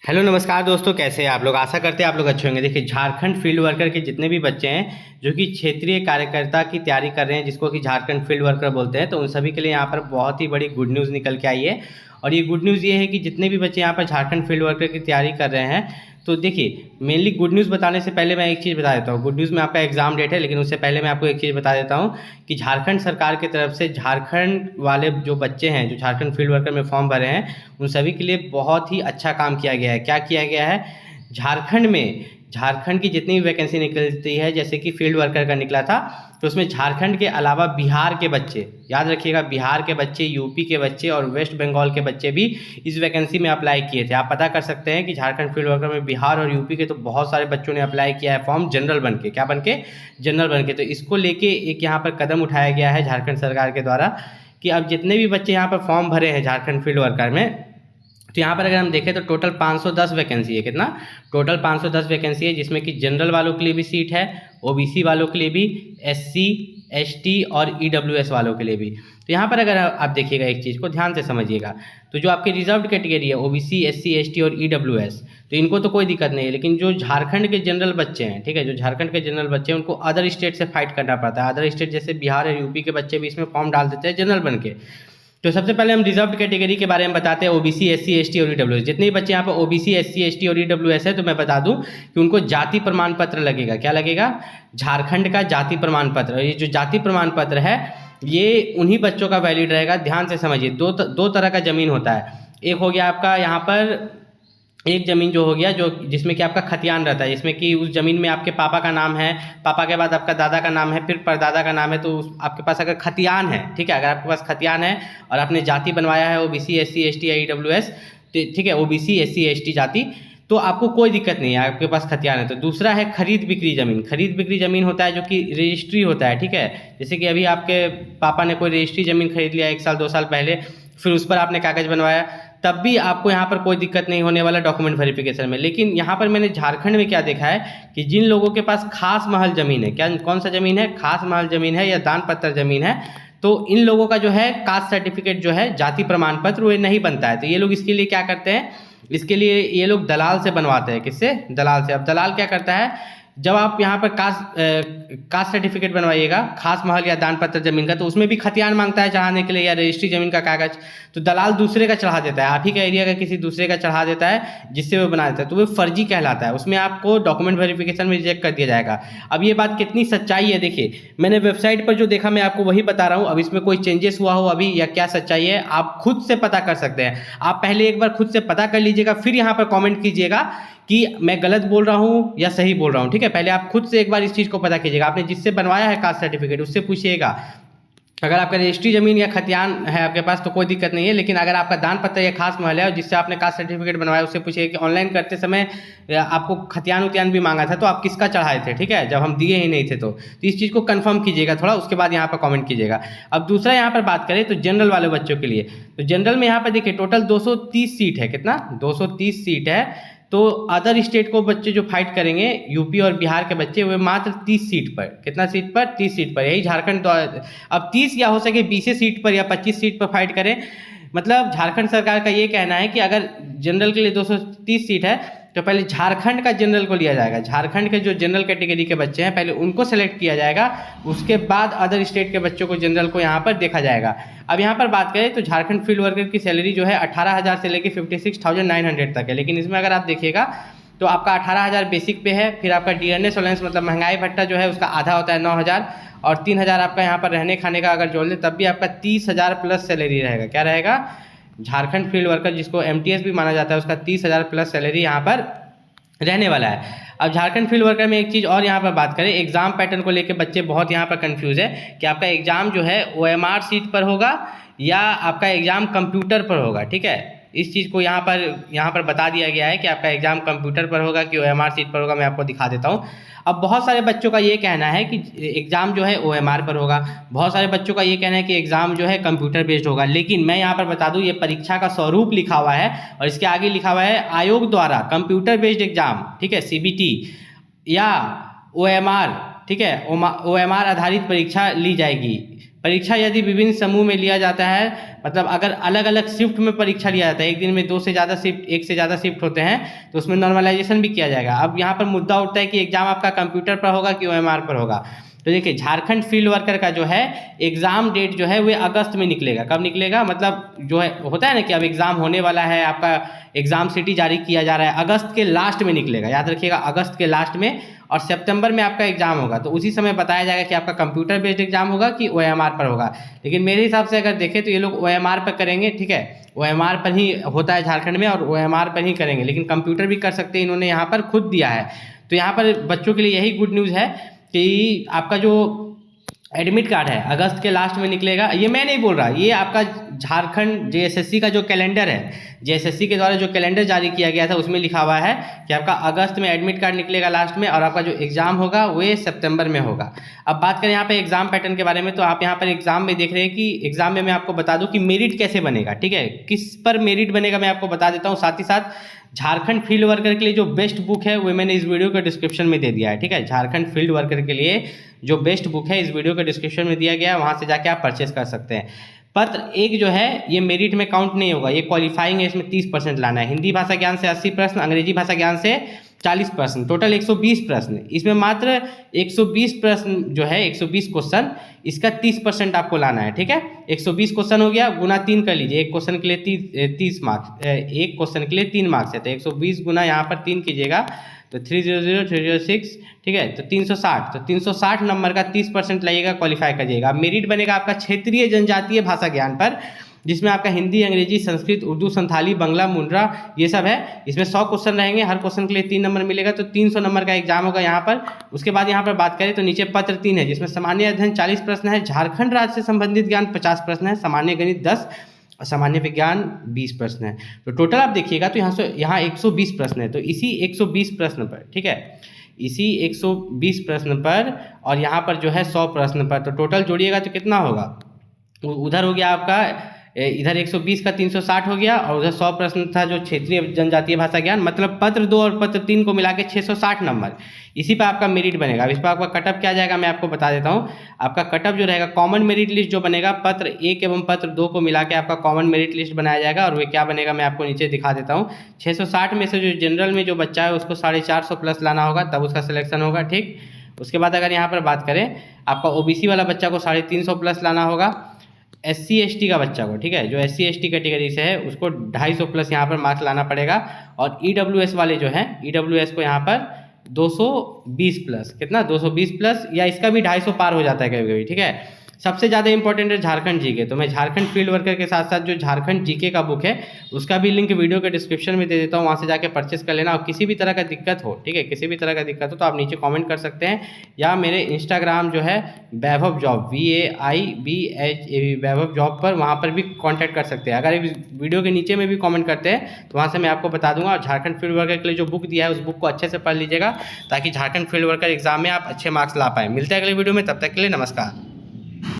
Hello नमस्कार दोस्तों, कैसे हैं आप लोग। आशा करते हैं आप लोग अच्छे होंगे। देखिए, झारखंड फील्ड वर्कर के जितने भी बच्चे हैं जो कि क्षेत्रीय कार्यकर्ता की तैयारी कर रहे हैं, जिसको कि झारखंड फील्ड वर्कर बोलते हैं, तो उन सभी के लिए यहाँ पर बहुत ही बड़ी गुड न्यूज़ निकल के आई है। और ये गुड न्यूज़ ये है कि जितने भी बच्चे यहाँ पर झारखंड फील्ड वर्कर की तैयारी कर रहे हैं, तो देखिए, मेनली गुड न्यूज़ बताने से पहले मैं एक चीज़ बता देता हूँ। गुड न्यूज़ में आपका एग्ज़ाम डेट है, लेकिन उससे पहले मैं आपको एक चीज़ बता देता हूँ कि झारखंड सरकार की तरफ से झारखंड वाले जो बच्चे हैं जो झारखंड फील्ड वर्कर में फॉर्म भरे हैं, उन सभी के लिए बहुत ही अच्छा काम किया गया है। क्या किया गया है? झारखंड की जितनी भी वैकेंसी निकलती है, जैसे कि फील्ड वर्कर का निकला था, तो उसमें झारखंड के अलावा बिहार के बच्चे, याद रखिएगा, बिहार के बच्चे, यूपी के बच्चे और वेस्ट बंगाल के बच्चे भी इस वैकेंसी में अप्लाई किए थे। आप पता कर सकते हैं कि झारखंड फील्ड वर्कर में बिहार और यूपी के तो बहुत सारे बच्चों ने अप्लाई किया है फॉर्म, जनरल बन के। क्या बन के? जनरल बन के। तो इसको लेके एक यहाँ पर कदम उठाया गया है झारखंड सरकार के द्वारा कि अब जितने भी बच्चे यहाँ पर फॉर्म भरे हैं झारखंड फील्ड वर्कर में, तो यहाँ पर अगर हम देखें तो टोटल 510 वैकेंसी है। कितना? टोटल 510 वैकेंसी है, जिसमें कि जनरल वालों के लिए भी सीट है, ओबीसी वालों के लिए भी, एससी, एसटी और ईडब्ल्यूएस वालों के लिए भी। तो यहाँ पर अगर आप देखिएगा, एक चीज़ को ध्यान से समझिएगा, तो जो आपकी रिजर्व्ड कैटेगरी है, ओबीसी, एससी, एसटी और ईडब्ल्यूएस, तो इनको तो कोई दिक्कत नहीं है। लेकिन जो झारखंड के जनरल बच्चे हैं, ठीक है, जो झारखंड के जनरल बच्चे हैं, उनको अदर स्टेट से फाइट करना पड़ता है। अदर स्टेट जैसे बिहार और यूपी के बच्चे भी इसमें फॉर्म डाल देते हैं जनरल बन के। तो सबसे पहले हम रिजर्व्ड कैटेगरी के बारे में बताते हैं, ओबीसी, एससी, एसटी और ईडब्ल्यूएस। जितने भी बच्चे यहाँ पर ओबीसी, एससी, एसटी और ईडब्ल्यूएस है, तो मैं बता दूं कि उनको जाति प्रमाण पत्र लगेगा। क्या लगेगा? झारखंड का जाति प्रमाण पत्र। ये जो जाति प्रमाण पत्र है, ये उन्हीं बच्चों का वैलिड रहेगा। ध्यान से समझिए, दो तरह का ज़मीन होता है। एक हो गया आपका यहाँ पर, एक ज़मीन जो हो गया जो जिसमें कि आपका खतियान रहता है, जिसमें कि उस ज़मीन में आपके पापा का नाम है, पापा के बाद आपका दादा का नाम है, फिर परदादा का नाम है। तो आपके पास अगर खतियान है, ठीक है, अगर आपके पास खतियान है और आपने जाति बनवाया है ओबीसी, एससी, एसटी या ईडब्ल्यूएस, ठीक है, ओबीसी, एससी, एसटी जाति, तो आपको कोई दिक्कत नहीं है, आपके पास खतियान है। तो दूसरा है खरीद बिक्री ज़मीन। खरीद बिक्री ज़मीन होता है जो कि रजिस्ट्री होता है, ठीक है। जैसे कि अभी आपके पापा ने कोई रजिस्ट्री ज़मीन खरीद लिया 1 साल 2 साल पहले, फिर उस पर आपने कागज़ बनवाया, तब भी आपको यहाँ पर कोई दिक्कत नहीं होने वाला डॉक्यूमेंट वेरिफिकेशन में। लेकिन यहाँ पर मैंने झारखंड में क्या देखा है कि जिन लोगों के पास खास महल ज़मीन है, क्या कौन सा ज़मीन है? खास महल ज़मीन है या दान पत्र ज़मीन है, तो इन लोगों का जो है कास्ट सर्टिफिकेट जो है, जाति प्रमाण पत्र, वो नहीं बनता है। तो ये लोग इसके लिए क्या करते हैं? इसके लिए ये लोग दलाल से बनवाते हैं। किससे? दलाल से। अब दलाल क्या करता है, जब आप यहाँ पर कास्ट सर्टिफिकेट बनवाइएगा खास महल या दान पत्र जमीन का, तो उसमें भी खतियान मांगता है चढ़ाने के लिए या रजिस्ट्री जमीन का कागज। तो दलाल दूसरे का चढ़ा देता है, आप ही का एरिया का किसी दूसरे का चढ़ा देता है, जिससे वो बना देता है, तो वो फर्जी कहलाता है। उसमें आपको डॉक्यूमेंट वेरिफिकेशन में रिजेक्ट कर दिया जाएगा। अब ये बात कितनी सच्चाई है, देखिए, मैंने वेबसाइट पर जो देखा मैं आपको वही बता रहा हूँ। अब इसमें कोई चेंजेस हुआ हो अभी या क्या सच्चाई है, आप खुद से पता कर सकते हैं। आप पहले एक बार खुद से पता कर लीजिएगा, फिर यहाँ पर कॉमेंट कीजिएगा कि मैं गलत बोल रहा हूँ या सही बोल रहा हूँ, ठीक है। पहले आप खुद से एक बार इस चीज़ को पता कीजिएगा। आपने जिससे बनवाया है कास्ट सर्टिफिकेट, उससे पूछिएगा। अगर आपका रजिस्ट्री ज़मीन या खतियान है आपके पास तो कोई दिक्कत नहीं है, लेकिन अगर आपका दान पत्र या खास महल है और जिससे आपने कास्ट सर्टिफिकेट बनवाया, उससे पूछिए कि ऑनलाइन करते समय आपको खतियान उतियान भी मांगा था, तो आप किसका चढ़ाए थे, ठीक है, जब हम दिए ही नहीं थे। तो इस चीज़ को कंफर्म कीजिएगा थोड़ा, उसके बाद यहाँ पर कमेंट कीजिएगा। अब दूसरा यहाँ पर बात करें तो जनरल वाले बच्चों के लिए, तो जनरल में यहाँ पर देखिए टोटल 230 सीट है। कितना? 230 सीट है। तो अदर स्टेट को बच्चे जो फाइट करेंगे, यूपी और बिहार के बच्चे, वे मात्र 30 सीट पर। कितना सीट पर? 30 सीट पर। यही झारखंड अब 30 या हो सके 20 सीट पर या 25 सीट पर फाइट करें। मतलब झारखंड सरकार का ये कहना है कि अगर जनरल के लिए 230 सीट है, तो पहले झारखंड का जनरल को लिया जाएगा। झारखंड के जो जनरल कैटेगरी के बच्चे हैं, पहले उनको सेलेक्ट किया जाएगा, उसके बाद अदर स्टेट के बच्चों को, जनरल को यहाँ पर देखा जाएगा। अब यहाँ पर बात करें तो झारखंड फील्ड वर्कर की सैलरी जो है 18,000 से लेकर 56,900 तक है। लेकिन इसमें अगर आप देखिएगा तो आपका 18,000 बेसिक पे है, फिर आपका डीएनएस अलाउंस मतलब महंगाई भत्ता जो है उसका आधा होता है 9,000, और 3,000 आपका यहाँ पर रहने खाने का अगर जोड़ लें तब भी आपका 30,000 प्लस सैलरी रहेगा। क्या रहेगा? झारखंड फील्ड वर्कर, जिसको एमटीएस भी माना जाता है, उसका 30,000 प्लस सैलरी यहाँ पर रहने वाला है। अब झारखंड फील्ड वर्कर में एक चीज़ और यहाँ पर बात करें, एग्जाम पैटर्न को लेकर बच्चे बहुत यहाँ पर कंफ्यूज है कि आपका एग्जाम जो है ओएमआर सीट पर होगा या आपका एग्जाम कंप्यूटर पर होगा, ठीक है। इस चीज़ को यहाँ पर बता दिया गया है कि आपका एग्जाम कंप्यूटर पर होगा कि ओएमआर सीट पर होगा। मैं आपको दिखा देता हूँ। अब बहुत सारे बच्चों का ये कहना है कि एग्ज़ाम जो है ओएमआर पर होगा, बहुत सारे बच्चों का ये कहना है कि एग्ज़ाम जो है कंप्यूटर बेस्ड होगा। लेकिन मैं यहाँ पर बता दूँ, ये परीक्षा का स्वरूप लिखा हुआ है और इसके आगे लिखा हुआ है आयोग द्वारा कंप्यूटर बेस्ड एग्जाम, ठीक है, सीबीटी या ओएमआर, ठीक है, ओएमआर आधारित परीक्षा ली जाएगी। परीक्षा यदि विभिन्न समूह में लिया जाता है, मतलब अगर अलग अलग शिफ्ट में परीक्षा लिया जाता है, एक दिन में 2 से ज़्यादा शिफ्ट, 1 से ज़्यादा शिफ्ट होते हैं, तो उसमें नॉर्मलाइजेशन भी किया जाएगा। अब यहाँ पर मुद्दा उठता है कि एग्जाम आपका कंप्यूटर पर होगा कि OMR पर होगा। तो देखिए झारखंड फील्ड वर्कर का जो है एग्ज़ाम डेट जो है वो अगस्त में निकलेगा। कब निकलेगा, मतलब जो है होता है ना कि अब एग्ज़ाम होने वाला है, आपका एग्ज़ाम सिटी जारी किया जा रहा है, अगस्त के लास्ट में निकलेगा, याद रखिएगा अगस्त के लास्ट में, और सितंबर में आपका एग्ज़ाम होगा। तो उसी समय बताया जाएगा कि आपका कंप्यूटर बेस्ड एग्जाम होगा कि OMR पर होगा। लेकिन मेरे हिसाब से अगर देखें तो ये लोग OMR पर करेंगे, ठीक है, OMR पर ही होता है झारखंड में, और OMR पर ही करेंगे, लेकिन कंप्यूटर भी कर सकते हैं, इन्होंने यहाँ पर खुद दिया है। तो यहाँ पर बच्चों के लिए यही गुड न्यूज़ है कि आपका जो एडमिट कार्ड है अगस्त के लास्ट में निकलेगा। ये मैं नहीं बोल रहा, ये आपका झारखंड JSSC का जो कैलेंडर है, JSSC के द्वारा जो कैलेंडर जारी किया गया था उसमें लिखा हुआ है कि आपका अगस्त में एडमिट कार्ड निकलेगा लास्ट में, और आपका जो एग्ज़ाम होगा वो सितंबर में होगा। अब बात करें यहाँ पे एग्ज़ाम पैटर्न के बारे में, तो आप यहाँ पर एग्ज़ाम में देख रहे हैं कि एग्ज़ाम में मैं आपको बता दूँ कि मेरिट कैसे बनेगा, ठीक है, किस पर मेरिट बनेगा मैं आपको बता देता हूँ। साथ ही साथ झारखंड फील्ड वर्कर के लिए जो बेस्ट बुक है वो मैंने इस वीडियो के डिस्क्रिप्शन में दे दिया है, ठीक है। झारखंड फील्ड वर्कर के लिए जो बेस्ट बुक है इस वीडियो के डिस्क्रिप्शन में दिया गया है, वहाँ से जाके आप परचेस कर सकते हैं। पत्र 1 जो है ये मेरिट में काउंट नहीं होगा, ये क्वालिफाइंग है, इसमें 30% लाना है। हिंदी भाषा ज्ञान से 80 प्रश्न, अंग्रेजी भाषा ज्ञान से 40 प्रश्न, टोटल 120 प्रश्न। इसमें मात्र 120 प्रश्न जो है 120 क्वेश्चन, इसका 30% आपको लाना है, ठीक है। 120 क्वेश्चन हो गया, गुना 3 कर लीजिए, एक क्वेश्चन के लिए 30 मार्क्स, एक क्वेश्चन के लिए 3 मार्क्स है, तो 120 गुना यहाँ पर 3 कीजिएगा तो 300 306, ठीक है, तो 360, तो 360 नंबर का 30% लाइएगा, क्वालिफाई करिएगा। मेरिट बनेगा आपका क्षेत्रीय जनजातीय भाषा ज्ञान पर, जिसमें आपका हिंदी, अंग्रेजी, संस्कृत, उर्दू, संथाली, बंगला, मुंडरा ये सब है। इसमें 100 क्वेश्चन रहेंगे, हर क्वेश्चन के लिए 3 नंबर मिलेगा, तो 300 नंबर का एग्जाम होगा यहाँ पर। उसके बाद यहाँ पर बात करें तो नीचे पत्र 3 है, जिसमें सामान्य अध्ययन 40 प्रश्न है, झारखंड राज्य से संबंधित ज्ञान 50 प्रश्न है, सामान्य गणित 10 और सामान्य विज्ञान 20 प्रश्न है। तो टोटल आप देखिएगा तो यहाँ 120 प्रश्न है। तो इसी 120 प्रश्न पर, ठीक है, इसी 120 प्रश्न पर और यहाँ पर जो है 100 प्रश्न पर, तो टोटल जोड़िएगा तो कितना होगा, उधर हो गया आपका, इधर 120 का 360 हो गया, और उधर 100 प्रश्न था जो क्षेत्रीय जनजातीय भाषा ज्ञान, मतलब पत्र 2 और पत्र 3 को मिला के 660 नंबर, इसी पर आपका मेरिट बनेगा। अब इस पर आपका कटअप क्या जाएगा मैं आपको बता देता हूँ। आपका कटअप जो रहेगा, कॉमन मेरिट लिस्ट जो बनेगा, पत्र 1 एवं पत्र 2 को मिला के आपका कॉमन मेरिट लिस्ट बनाया जाएगा, और वे क्या बनेगा मैं आपको नीचे दिखा देता हूँ। 660 में से जो जनरल में जो बच्चा है उसको 450 प्लस लाना होगा, तब उसका सिलेक्शन होगा, ठीक। उसके बाद अगर यहाँ पर बात करें, आपका OBC वाला बच्चा को 350 प्लस लाना होगा, SC ST का बच्चा को, ठीक है, जो SC ST कैटेगरी से है उसको 250 प्लस यहाँ पर मार्क्स लाना पड़ेगा, और EWS वाले जो हैं, EWS को यहाँ पर 220 प्लस, कितना 220 प्लस, या इसका भी 250 पार हो जाता है कभी कभी, ठीक है। सबसे ज़्यादा इंपॉर्टेंट है झारखंड जीके, तो मैं झारखंड फील्ड वर्कर के साथ साथ जो झारखंड जीके का बुक है उसका भी लिंक वीडियो के डिस्क्रिप्शन में दे देता हूँ, वहाँ से जाके परचेस कर लेना। और किसी भी तरह का दिक्कत हो, ठीक है, किसी भी तरह का दिक्कत हो तो आप नीचे कमेंट कर सकते हैं, या मेरे इंस्टाग्राम जो है वैभव जॉब VAIBH वैभव जॉब पर, वहाँ पर भी कॉन्टैक्ट कर सकते हैं। अगर इस वीडियो के नीचे में भी कॉमेंट करते हैं तो वहाँ से मैं आपको बता दूंगा। और झारखंड फील्ड वर्कर के लिए जो बुक दिया है उस बुक को अच्छे से पढ़ लीजिएगा, ताकि झारखंड फील्ड वर्कर एग्जाम में आप अच्छे मार्क्स ला पाएँ। मिलते हैं अगले वीडियो में, तब तक के लिए नमस्कार।